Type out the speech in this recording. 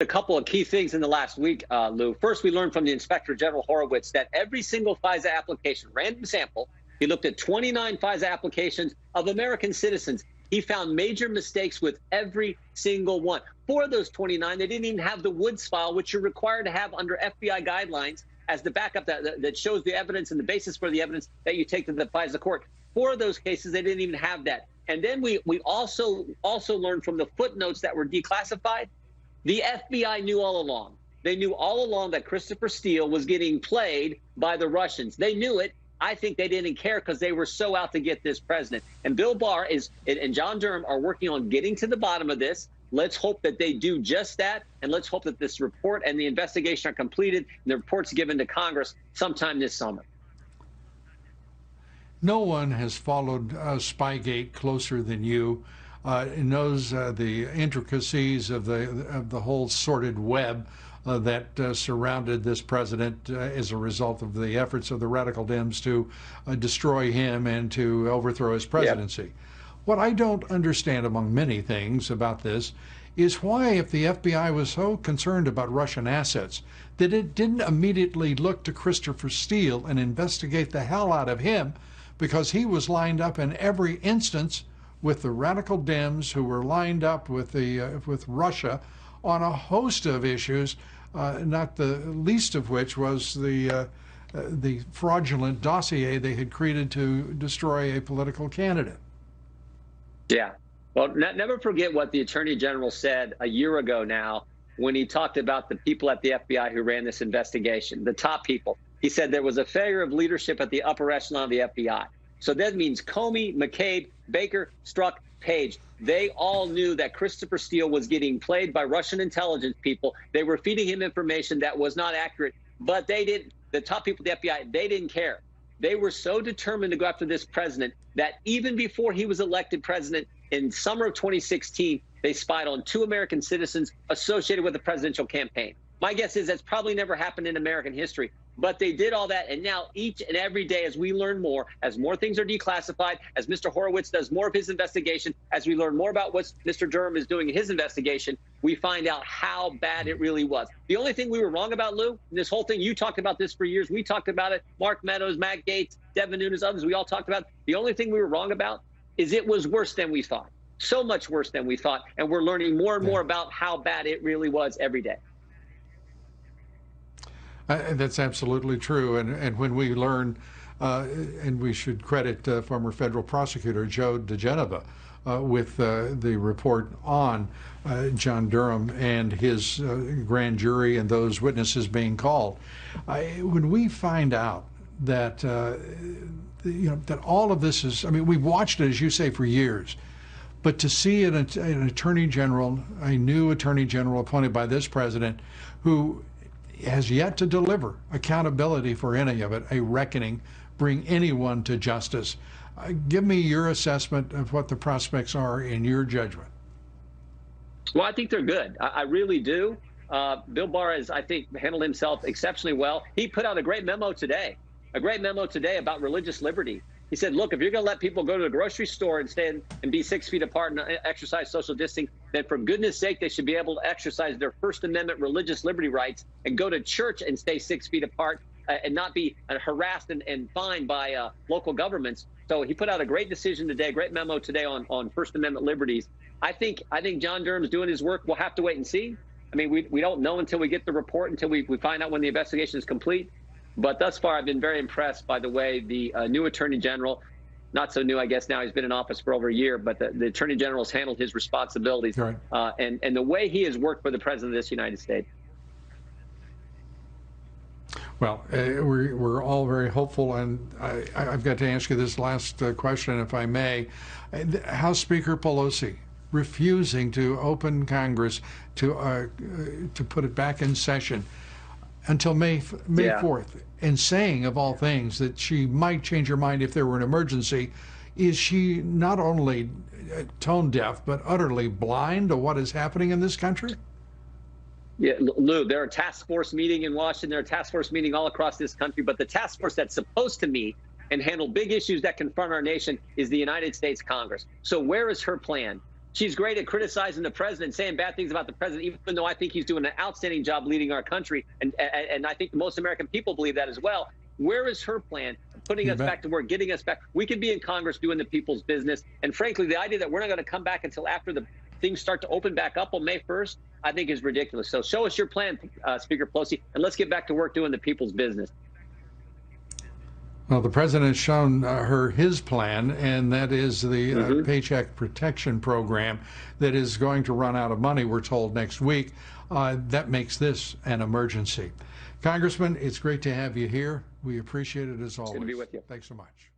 a couple of key things in the last week, Lou. First, we learned from the Inspector General Horowitz that every single FISA application, random sample, he looked at 29 FISA applications of American citizens. He found major mistakes with every single one. 4 of those 29, they didn't even have the Woods file, which you're required to have under FBI guidelines as the backup that shows the evidence and the basis for the evidence that you take to the FISA court. 4 of those cases, they didn't even have that. And then we also learned from the footnotes that were declassified, the FBI knew all along. They knew all along that Christopher Steele was getting played by the Russians. They knew it. I think they didn't care because they were so out to get this president. And Bill Barr and John Durham are working on getting to the bottom of this. Let's hope that they do just that. And let's hope that this report and the investigation are completed and the report's given to Congress sometime this summer. No one has followed Spygate closer than you. Knows the intricacies of the whole sordid web that surrounded this president as a result of the efforts of the radical Dems to destroy him and to overthrow his presidency. Yep. What I don't understand, among many things about this, is why, if the FBI was so concerned about Russian assets, that it didn't immediately look to Christopher Steele and investigate the hell out of him, because he was lined up in every instance with the radical Dems who were lined up with Russia on a host of issues, not the least of which was the fraudulent dossier they had created to destroy a political candidate. Yeah. Well, never forget what the Attorney General said a year ago now when he talked about the people at the FBI who ran this investigation, the top people. He said there was a failure of leadership at the upper echelon of the FBI. So that means Comey, McCabe, Baker, Strzok, Page. They all knew that Christopher Steele was getting played by Russian intelligence people. They were feeding him information that was not accurate, but they didn't. The top people at the FBI, they didn't care. They were so determined to go after this president that even before he was elected president in summer of 2016, they spied on 2 American citizens associated with the presidential campaign. My guess is that's probably never happened in American history, but they did all that. And now each and every day, as we learn more, as more things are declassified, as Mr. Horowitz does more of his investigation, as we learn more about what Mr. Durham is doing in his investigation, we find out how bad it really was. The only thing we were wrong about, Lou, this whole thing, you talked about this for years. We talked about it. Mark Meadows, Matt Gaetz, Devin Nunes, others, we all talked about it. The only thing we were wrong about is it was worse than we thought. So much worse than we thought. And we're learning more and more about how bad it really was every day. That's absolutely true. And when we learn, and we should credit former federal prosecutor Joe DeGeneva with the report on John Durham and his grand jury and those witnesses being called. When we find out that, that all of this is, I mean, we've watched it, as you say, for years. But to see an attorney general, a new attorney general appointed by this president, who has yet to deliver accountability for any of it, a reckoning, bring anyone to justice. Give me your assessment of what the prospects are in your judgment. Well, I think they're good. I really do. Bill Barr has, I think, handled himself exceptionally well. He put out a great memo today about religious liberty. He said, look, if you're going to let people go to the grocery store and stand and be 6 feet apart and exercise social distancing, then for goodness sake, they should be able to exercise their First Amendment religious liberty rights and go to church and stay 6 feet apart and not be harassed and fined by local governments. So he put out a great decision today, a great memo today on First Amendment liberties. I think John Durham's doing his work. We'll have to wait and see. I mean, we don't know until we get the report, until we find out when the investigation is complete. But thus far, I've been very impressed by the way the new Attorney General, not so new, I guess now, he's been in office for over a year, but the Attorney General has handled his responsibilities, right, and the way he has worked for the President of this United States. Well, we're all very hopeful, and I've got to ask you this last question, if I may. House Speaker Pelosi refusing to open Congress to put it back in session until May 4th, and saying, of all things, that she might change her mind if there were an emergency. Is she not only tone deaf, but utterly blind to what is happening in this country? Yeah, Lou, there are task force meeting in Washington, there are task force meeting all across this country, but the task force that's supposed to meet and handle big issues that confront our nation is the United States Congress. So where is her plan She's great at criticizing the president, saying bad things about the president, even though I think he's doing an outstanding job leading our country. And I think most American people believe that as well. Where is her plan? Putting us back to work, getting us back. We could be in Congress doing the people's business. And frankly, the idea that we're not going to come back until after the things start to open back up on May 1st, I think is ridiculous. So show us your plan, Speaker Pelosi, and let's get back to work doing the people's business. Well, the president has shown her his plan, and that is the Paycheck Protection Program that is going to run out of money, we're told, next week. That makes this an emergency. Congressman, it's great to have you here. We appreciate it as always. Good to be with you. Thanks so much.